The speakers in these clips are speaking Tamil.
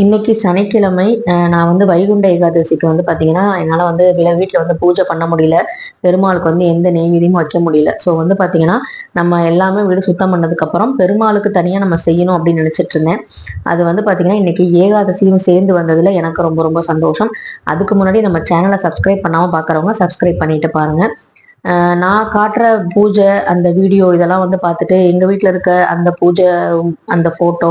இன்னைக்கு சனிக்கிழமை. நான் வந்து வைகுண்ட ஏகாதசிக்கு வந்து பார்த்தீங்கன்னா, என்னால வந்து வீட்ல வந்து பூஜை பண்ண முடியல. பெருமாளுக்கு வந்து எந்த நெய்வேதியமும் வைக்க முடியல. ஸோ வந்து பார்த்தீங்கன்னா, நம்ம எல்லாமே வீடு சுத்தம் பண்ணதுக்கப்புறம் பெருமாளுக்கு தனியா நம்ம செய்யணும் அப்படின்னு நினைச்சிட்டு இருந்தேன். அது வந்து பார்த்தீங்கன்னா, இன்னைக்கு ஏகாதசியும் சேர்ந்து வந்ததுல எனக்கு ரொம்ப ரொம்ப சந்தோஷம். அதுக்கு முன்னாடி நம்ம சேனலை சப்ஸ்கிரைப் பண்ணாம பார்க்குறவங்க சப்ஸ்கிரைப் பண்ணிட்டு பாருங்க. நான் காட்டுற பூஜை அந்த வீடியோ இதெல்லாம் வந்து பார்த்துட்டு எங்கள் வீட்டில் இருக்க அந்த பூஜை அந்த ஃபோட்டோ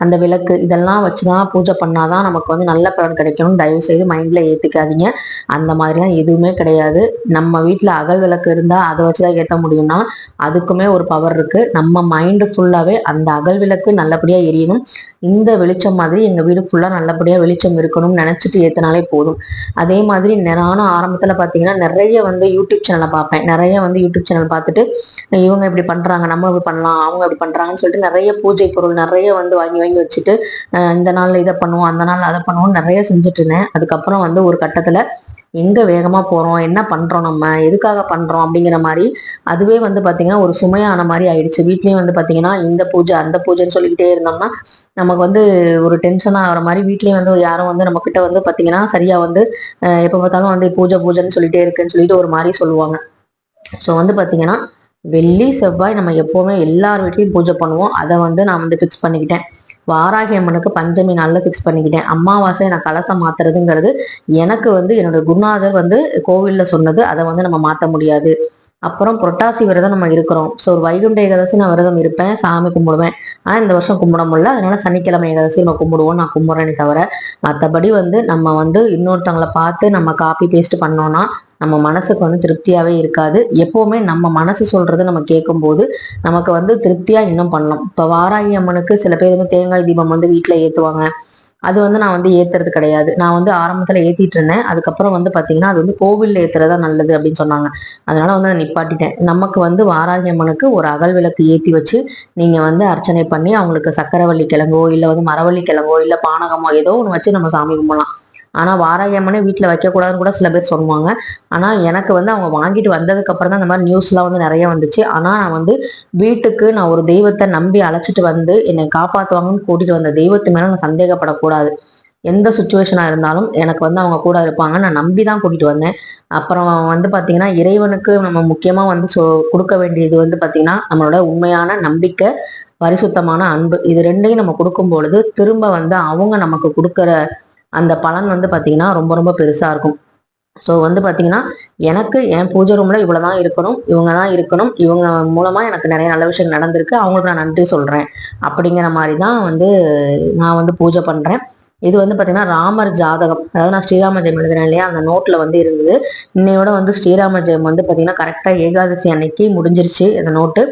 அந்த விளக்கு இதெல்லாம் வச்சு தான் பூஜை பண்ணாதான் நமக்கு வந்து நல்ல பலன் கிடைக்கணும்னு தயவு செய்து மைண்டில் ஏற்றிக்காதீங்க. அந்த மாதிரிலாம் எதுவுமே கிடையாது. நம்ம வீட்டில் அகல் விளக்கு இருந்தால் அதை வச்சு தான் ஏற்ற முடியும்னா அதுக்குமே ஒரு பவர் இருக்குது. நம்ம மைண்டு ஃபுல்லாகவே அந்த அகல் விளக்கு நல்லபடியாக எரியணும். இந்த வெளிச்சம் மாதிரி எங்கள் வீடு ஃபுல்லாக நல்லபடியாக வெளிச்சம் இருக்கணும்னு நினச்சிட்டு ஏற்றினாலே போதும். அதே மாதிரி நானும் ஆரம்பத்தில் பார்த்தீங்கன்னா நிறைய வந்து யூடியூப் சேனலை பார்ப்பேன். நிறைய வந்து யூடியூப் சேனல் பார்த்துட்டு இவங்க இப்படி பண்ணுறாங்க, நம்ம இப்படி பண்ணலாம், அவங்க இப்படி பண்ணுறாங்கன்னு சொல்லிட்டு நிறைய பூஜை பொருள் நிறைய வந்து வாங்கி வாங்கி வச்சுட்டு இந்த நாளில் இதை பண்ணுவோம், அந்த நாள் அதை பண்ணுவோம் நிறைய செஞ்சுட்டு இருந்தேன். அதுக்கப்புறம் வந்து ஒரு கட்டத்தில் எங்க வேகமா போறோம், என்ன பண்றோம், நம்ம எதுக்காக பண்றோம் அப்படிங்கிற மாதிரி அதுவே வந்து பாத்தீங்கன்னா ஒரு சுமையான மாதிரி ஆயிடுச்சு. வீட்லயும் வந்து பாத்தீங்கன்னா இந்த பூஜை அந்த பூஜைன்னு சொல்லிக்கிட்டே இருந்தோம்னா நமக்கு வந்து ஒரு டென்ஷனா ஆகிற மாதிரி. வீட்லயும் வந்து யாரும் வந்து நம்ம கிட்ட வந்து பாத்தீங்கன்னா சரியா வந்து எப்ப பார்த்தாலும் வந்து பூஜை பூஜைன்னு சொல்லிட்டே இருக்குன்னு சொல்லிட்டு ஒரு மாதிரி சொல்லுவாங்க. ஸோ வந்து பாத்தீங்கன்னா வெள்ளி செவ்வாய் நம்ம எப்பவுமே எல்லார் வீட்லயும் பூஜை பண்ணுவோம். அதை வந்து நான் வந்து ஃபிக்ஸ் பண்ணிக்கிட்டேன். வாராகி அம்மனுக்கு பஞ்சமி நாள்ல ஃபிக்ஸ் பண்ணிக்கிட்டேன். அமாவாசை நான் கலசம் மாத்துறதுங்கிறது எனக்கு வந்து என்னோட குருநாதர் வந்து கோவில்ல சொன்னது. அதை வந்து நம்ம மாற்ற முடியாது. அப்புறம் புரட்டாசி விரதம் நம்ம இருக்கிறோம். ஸோ ஒரு வைகுண்ட ஏகாதசி நான் விரதம் இருப்பேன், சாமி கும்பிடுவேன். ஆனால் இந்த வருஷம் கும்பிட முடியல. அதனால சனிக்கிழமை ஏகாதசி நம்ம கும்பிடுவோம், நான் கும்பிட்றேனே தவிர மற்றபடி வந்து நம்ம வந்து இன்னொருத்தவங்களை பார்த்து நம்ம காப்பி பேஸ்ட் பண்ணோம்னா நம்ம மனசுக்கு வந்து திருப்தியாவே இருக்காது. எப்பவுமே நம்ம மனசு சொல்றதை நம்ம கேட்கும்போது நமக்கு வந்து திருப்தியா இன்னும் பண்ணலாம். இப்போ வாராகி அம்மனுக்கு சில பேர் வந்து தேங்காய் தீபம் வந்து வீட்டுல ஏத்துவாங்க. அது வந்து நான் வந்து ஏத்துறது கிடையாது. நான் வந்து ஆரம்பத்துல ஏத்திட்டு இருந்தேன். அதுக்கப்புறம் வந்து பாத்தீங்கன்னா அது வந்து கோவில்ல ஏத்துறதா நல்லது அப்படின்னு சொன்னாங்க. அதனால வந்து நான் நிப்பாட்டிட்டேன். நமக்கு வந்து வாராகி அம்மனுக்கு ஒரு அகல் விளக்கு ஏத்தி வச்சு நீங்க வந்து அர்ச்சனை பண்ணி அவங்களுக்கு சக்கரவள்ளி கிழங்கோ இல்ல வந்து மரவள்ளி கிழங்கோ இல்ல பானகமோ ஏதோ ஒன்று வச்சு நம்ம சாமி கும்பிடலாம். ஆனா வாராகி அம்மனே வீட்டுல வைக்கக்கூடாதுன்னு கூட சில பேர் சொல்லுவாங்க. ஆனா எனக்கு வந்து அவங்க வாங்கிட்டு வந்ததுக்கு அப்புறம் தான் இந்த மாதிரி நியூஸ்லாம் வந்து நிறைய வந்துச்சு. ஆனா நான் வந்து வீட்டுக்கு நான் ஒரு தெய்வத்தை நம்பி அழைச்சிட்டு வந்து என்னை காப்பாத்துவாங்கன்னு கூட்டிட்டு வந்த தெய்வத்து மேல நான் சந்தேகப்படக்கூடாது. எந்த சுச்சுவேஷனா இருந்தாலும் எனக்கு வந்து அவங்க கூட இருப்பாங்க, நான் நம்பி தான் கூட்டிட்டு வந்தேன். அப்புறம் வந்து பாத்தீங்கன்னா இறைவனுக்கு நம்ம முக்கியமா வந்து கொடுக்க வேண்டியது வந்து பாத்தீங்கன்னா நம்மளோட உண்மையான நம்பிக்கை, பரிசுத்தமான அன்பு. இது ரெண்டையும் நம்ம கொடுக்கும் பொழுது திரும்ப வந்து அவங்க நமக்கு கொடுக்குற அந்த பலன் வந்து பாத்தீங்கன்னா ரொம்ப ரொம்ப பெருசா இருக்கும். ஸோ வந்து பாத்தீங்கன்னா எனக்கு என் பூஜை ரூம்ல இவ்வளவுதான் இருக்கணும், இவங்க தான் இருக்கணும், இவங்க மூலமா எனக்கு நிறைய நல்ல விஷயம் நடந்திருக்கு, அவங்களுக்கு நான் நன்றி சொல்றேன் அப்படிங்கிற மாதிரி தான் வந்து நான் வந்து பூஜை பண்றேன். இது வந்து பாத்தீங்கன்னா ராமர் ஜாதகம், அதாவது நான் ஸ்ரீராம ஜெயம் எழுதுறேன் இல்லையா, அந்த நோட்ல வந்து இருந்தது. இன்னையோட வந்து ஸ்ரீராம ஜெயம் வந்து பாத்தீங்கன்னா கரெக்டா ஏகாதசி அன்னைக்கு முடிஞ்சிருச்சு இந்த நோட்டு.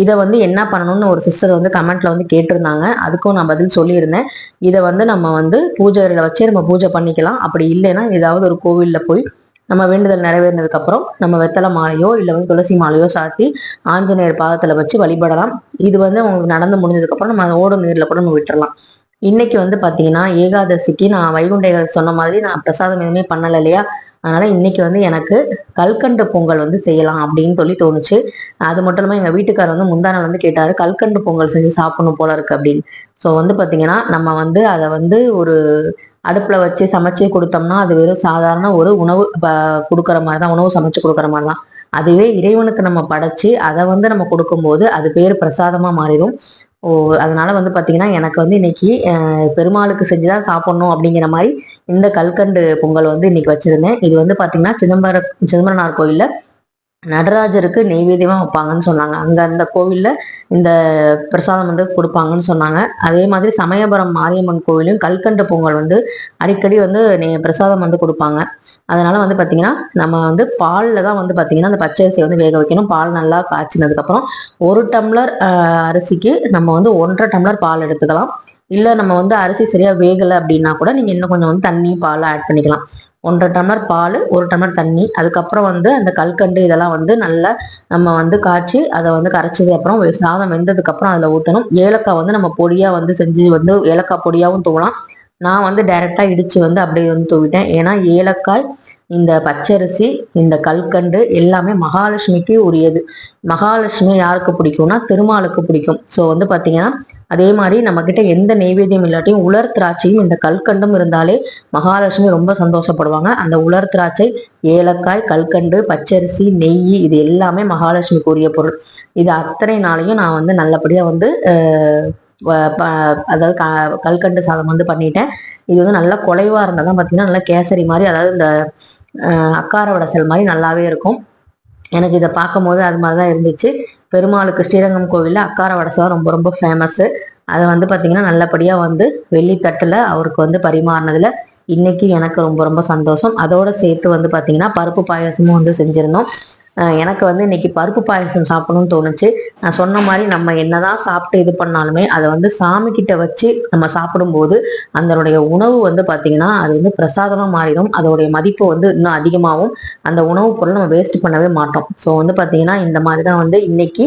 இதை வந்து என்ன பண்ணணும்னு ஒரு சிஸ்டர் வந்து கமெண்ட்ல வந்து கேட்டிருந்தாங்க. அதுக்கும் நான் பதில் சொல்லியிருந்தேன். இதை வந்து நம்ம வந்து பூஜையில வச்சே நம்ம பூஜை பண்ணிக்கலாம். அப்படி இல்லைன்னா ஏதாவது ஒரு கோவில்ல போய் நம்ம வேண்டுதல் நிறைவேறினதுக்கு அப்புறம் நம்ம வெத்தலை மாலையோ இல்லை வந்து துளசி மாலையோ சாத்தி ஆஞ்சநேயர் பாதத்துல வச்சு வழிபடலாம். இது வந்து உங்களுக்கு நடந்து முடிஞ்சதுக்கு அப்புறம் நம்ம ஓடும் நீர்ல கூட நம்ம விட்டுறலாம். இன்னைக்கு வந்து பாத்தீங்கன்னா ஏகாதசிக்கு நான் வைகுண்ட ஏகாதசி சொன்ன மாதிரி நான் பிரசாதம் எதுவுமே பண்ணல இல்லையா. அதனால இன்னைக்கு வந்து எனக்கு கல்கண்டு பொங்கல் வந்து செய்யலாம் அப்படின்னு சொல்லி தோணுச்சு. அது மட்டும் இல்லாம எங்க வீட்டுக்காரர் வந்து முந்தா நாள் வந்து கேட்டாரு, கல்கண்டு பொங்கல் செஞ்சு சாப்பிடணும் போல இருக்கு அப்படின்னு. ஸோ வந்து பாத்தீங்கன்னா நம்ம வந்து அதை வந்து ஒரு அடுப்புல வச்சு சமைச்சு கொடுத்தோம்னா அது வெறும் சாதாரண ஒரு உணவு கொடுக்குற மாதிரி தான், உணவு சமைச்சு கொடுக்குற மாதிரி தான். அதுவே இறைவனுக்கு நம்ம படைச்சு அதை வந்து நம்ம கொடுக்கும்போது அது பேர் பிரசாதமா மாறிடும். ஓ, அதனால வந்து பாத்தீங்கன்னா எனக்கு வந்து இன்னைக்கு பெருமாளுக்கு செஞ்சுதான் சாப்பிடணும் அப்படிங்கிற மாதிரி இந்த கல்கண்டு பொங்கல் வந்து இன்னைக்கு வச்சிருந்தேன். இது வந்து பாத்தீங்கன்னா சிதம்பரனார் கோயில்ல நடராஜருக்கு நெய்வேத்தியமா வைப்பாங்கன்னு சொன்னாங்க. அங்க அந்த கோவில்ல இந்த பிரசாதம் வந்து கொடுப்பாங்கன்னு சொன்னாங்க. அதே மாதிரி சமயபுரம் மாரியம்மன் கோவிலும் கல்கண்டு பொங்கல் வந்து அடிக்கடி வந்து பிரசாதம் வந்து கொடுப்பாங்க. அதனால வந்து பாத்தீங்கன்னா நம்ம வந்து பால்ல தான் வந்து பாத்தீங்கன்னா அந்த பச்சரிசியை வந்து வேக வைக்கணும். பால் நல்லா காய்ச்சினதுக்கு அப்புறம் 1 டம்ளர் அரிசிக்கு நம்ம வந்து 1½ டம்ளர் பால் எடுத்துக்கலாம். இல்ல நம்ம வந்து அரிசி சரியா வேகலை அப்படின்னா கூட நீங்க இன்னும் கொஞ்சம் வந்து தண்ணி பால் ஆட் பண்ணிக்கலாம். 1½ டம்ளர் பால், 1 டம்ளர் தண்ணி, அதுக்கப்புறம் வந்து அந்த கல்கண்டு இதெல்லாம் வந்து நல்லா நம்ம வந்து காய்ச்சி அதை வந்து கரைச்சது அப்புறம் சாதம் வெந்ததுக்கு அப்புறம் அதுல ஊற்றணும். ஏலக்காய் வந்து நம்ம பொடியா வந்து செஞ்சு வந்து ஏலக்காய் பொடியாவும் தூவலாம். நான் வந்து டைரக்டா இடிச்சு வந்து அப்படியே வந்து தூவிட்டேன். ஏன்னா ஏலக்காய், இந்த பச்சரிசி, இந்த கல்கண்டு எல்லாமே மகாலட்சுமிக்கு உரியது. மகாலட்சுமி யாருக்கு பிடிக்கும்னா திருமாலுக்கு பிடிக்கும். ஸோ வந்து பாத்தீங்கன்னா அதே மாதிரி நம்ம கிட்ட எந்த நெய்வேத்தியம் இல்லாட்டியும் உலர் திராட்சையும் இந்த கல்கண்டும் இருந்தாலே மகாலட்சுமி ரொம்ப சந்தோஷப்படுவாங்க. அந்த உலர் திராட்சை, ஏலக்காய், கல்கண்டு, பச்சரிசி, நெய் இது எல்லாமே மகாலட்சுமிக்கு உரிய பொருள். இது அத்தனை நாளையும் நான் வந்து நல்லபடியா வந்து அதாவது கல்கண்டு சாதம் வந்து பண்ணிட்டேன். இது வந்து நல்லா குலைவா இருந்தால் தான் பார்த்தீங்கன்னா நல்லா கேசரி மாதிரி, அதாவது இந்த அக்கார வடசல் மாதிரி நல்லாவே இருக்கும். எனக்கு இதை பார்க்கும் போது அது மாதிரி தான் இருந்துச்சு. பெருமாளுக்கு ஸ்ரீரங்கம் கோவிலில் அக்கார வடசம் ரொம்ப ரொம்ப ஃபேமஸ்ஸு. அதை வந்து பார்த்தீங்கன்னா நல்லபடியாக வந்து வெள்ளித்தட்டில் அவருக்கு வந்து பரிமாறினதுல இன்னைக்கு எனக்கு ரொம்ப ரொம்ப சந்தோஷம். அதோட சேர்த்து வந்து பார்த்தீங்கன்னா பருப்பு பாயாசமும் வந்து செஞ்சுருந்தோம். எனக்கு வந்து இன்னைக்கு பருப்பு பாயசம் சாப்பிடணும்னு தோணுச்சு. நான் சொன்ன மாதிரி நம்ம என்னதான் சாப்பிட்டு இது பண்ணாலுமே அதை வந்து சாமி கிட்ட வச்சு நம்ம சாப்பிடும்போது அதனுடைய உணவு வந்து பார்த்தீங்கன்னா அது வந்து பிரசாதமாக மாறிடும். அதோடைய மதிப்பு வந்து இன்னும் அதிகமாகும். அந்த உணவுப் பொருள் நம்ம வேஸ்ட் பண்ணவே மாட்டோம். ஸோ வந்து பார்த்தீங்கன்னா இந்த மாதிரி தான் வந்து இன்னைக்கு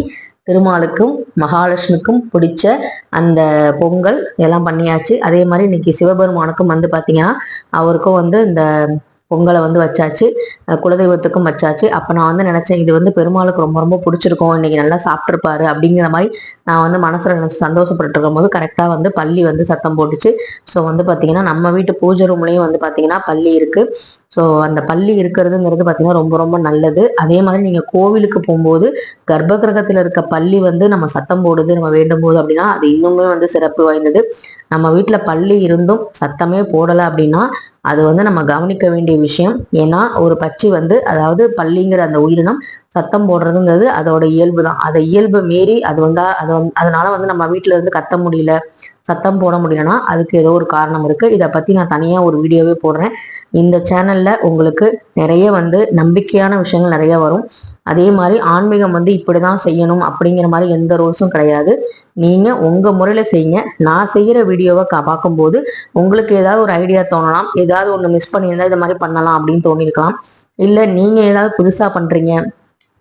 திருமாலுக்கும் மகாலட்சுமிக்கும் பிடிச்ச அந்த பொங்கல் எல்லாம் பண்ணியாச்சு. அதே மாதிரி இன்னைக்கு சிவபெருமானுக்கும் வந்து பார்த்தீங்கன்னா அவருக்கும் வந்து இந்த பொங்கலை வந்து வச்சாச்சு, குலதெய்வத்துக்கும் வச்சாச்சு. அப்போ நான் வந்து நினச்சேன் இது வந்து பெருமாளுக்கு ரொம்ப ரொம்ப பிடிச்சிருக்கும், இன்னைக்கு நல்லா சாப்பிட்ருப்பாரு அப்படிங்கிற மாதிரி நான் வந்து மனசில் நினச்சி சந்தோஷப்பட்டு இருக்கும் போது கரெக்டாக வந்து பள்ளி வந்து சத்தம் போட்டுச்சு. ஸோ வந்து பார்த்தீங்கன்னா நம்ம வீட்டு பூஜை ரூம்லேயும் வந்து பார்த்தீங்கன்னா பள்ளி இருக்குது. ஸோ அந்த பள்ளி இருக்கிறதுங்கிறது பார்த்தீங்கன்னா ரொம்ப ரொம்ப நல்லது. அதே மாதிரி நீங்கள் கோவிலுக்கு போகும்போது கர்ப்ப கிரகத்தில் இருக்க பள்ளி வந்து நம்ம சத்தம் போடுது நம்ம வேண்டும் போது அப்படின்னா அது இன்னுமே வந்து சிறப்பு வாய்ந்தது. நம்ம வீட்டில் பள்ளி இருந்தும் சத்தமே போடலை அப்படின்னா அது வந்து நம்ம கவனிக்க வேண்டிய விஷயம். ஏன்னா ஒரு பட்சி வந்து, அதாவது பள்ளிங்கிற அந்த உயிரினம் சத்தம் போடுறதுங்கிறது அதோட இயல்பு தான். அதை இயல்பு மீறி அது வந்தா அதனால வந்து நம்ம வீட்டுல இருந்து கத்த முடியல, சத்தம் போட முடியலன்னா அதுக்கு ஏதோ ஒரு காரணம் இருக்கு. இதை பத்தி நான் தனியா ஒரு வீடியோவே போடுறேன். இந்த சேனல்ல உங்களுக்கு நிறைய வந்து நம்பிக்கையான விஷயங்கள் நிறைய வரும். அதே மாதிரி ஆன்மீகம் வந்து இப்படிதான் செய்யணும் அப்படிங்கிற மாதிரி எந்த ரூல்ஸும் கிடையாது. நீங்க உங்க முறையில செய்யுங்க. நான் செய்யற வீடியோவை பார்க்கும்போது உங்களுக்கு ஏதாவது ஒரு ஐடியா தோணலாம், ஏதாவது ஒண்ணு மிஸ் பண்ணியிருந்தா இதை மாதிரி பண்ணலாம் அப்படின்னு தோணிருக்கலாம். இல்ல நீங்க ஏதாவது புதுசா பண்றீங்க,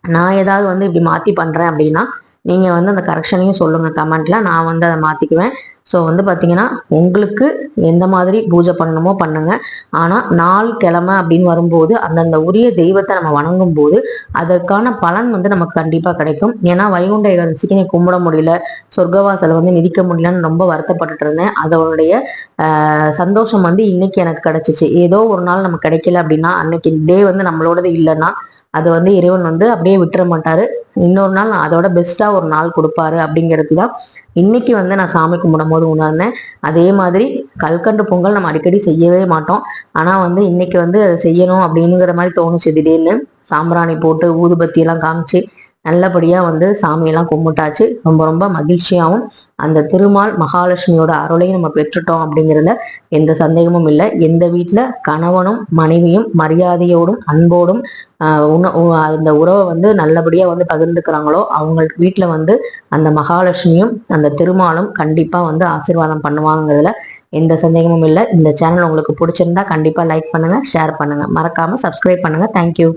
நான் ஏதாவது வந்து இப்படி மாத்தி பண்றேன் அப்படின்னா நீங்க வந்து அந்த கரெக்ஷனையும் சொல்லுங்க கமெண்ட்ல, நான் வந்து அதை மாத்திக்குவேன். ஸோ வந்து பார்த்தீங்கன்னா உங்களுக்கு எந்த மாதிரி பூஜை பண்ணணுமோ பண்ணுங்க. ஆனால் நாள் கிழமை அப்படின்னு வரும்போது அந்தந்த உரிய தெய்வத்தை நம்ம வணங்கும் போது அதற்கான பலன் வந்து நமக்கு கண்டிப்பாக கிடைக்கும். ஏன்னா வைகுண்ட ஏகாதசிக்கு நீ கும்பிட முடியல, சொர்க்கவாசலை வந்து மிதிக்க முடியலன்னு ரொம்ப வருத்தப்பட்டுட்டு இருந்தேன். அதோடைய சந்தோஷம் வந்து இன்னைக்கு எனக்கு கிடைச்சிச்சு. ஏதோ ஒரு நாள் நமக்கு கிடைக்கல அப்படின்னா அன்னைக்கு டே வந்து நம்மளோடது இல்லைன்னா அது வந்து இறைவன் வந்து அப்படியே விட்டுற மாட்டாரு. இன்னொரு நாள் நான் அதோட பெஸ்டா ஒரு நாள் கொடுப்பாரு அப்படிங்கிறது தான் இன்னைக்கு வந்து நான் சாமி கும்பிடும் போது உணர்ந்தேன். அதே மாதிரி கல்கண்டு பொங்கல் நம்ம அடிக்கடி செய்யவே மாட்டோம். ஆனா வந்து இன்னைக்கு வந்து அதை செய்யணும் அப்படிங்கிற மாதிரி தோணுச்சு. திடீர்னு சாம்பிராணி போட்டு ஊதுபத்தி எல்லாம் காமிச்சு நல்லபடியா வந்து சாமியெல்லாம் கும்பிட்டாச்சு. ரொம்ப ரொம்ப மகிழ்ச்சியாகவும் அந்த திருமால் மகாலட்சுமியோட அருளையும் நம்ம பெற்றுட்டோம் அப்படிங்கிறதுல எந்த சந்தேகமும் இல்லை. எந்த வீட்டுல கணவனும் மனைவியும் மரியாதையோடும் அன்போடும் அந்த உறவை வந்து நல்லபடியா வந்து பகிர்ந்துக்கிறாங்களோ அவங்க வீட்டுல வந்து அந்த மகாலட்சுமியும் அந்த திருமாலும் கண்டிப்பா வந்து ஆசீர்வாதம் பண்ணுவாங்கிறதுல எந்த சந்தேகமும் இல்லை. இந்த சேனல் உங்களுக்கு பிடிச்சிருந்தா கண்டிப்பா லைக் பண்ணுங்க, ஷேர் பண்ணுங்க, மறக்காம சப்ஸ்கிரைப் பண்ணுங்க. தேங்க்யூ.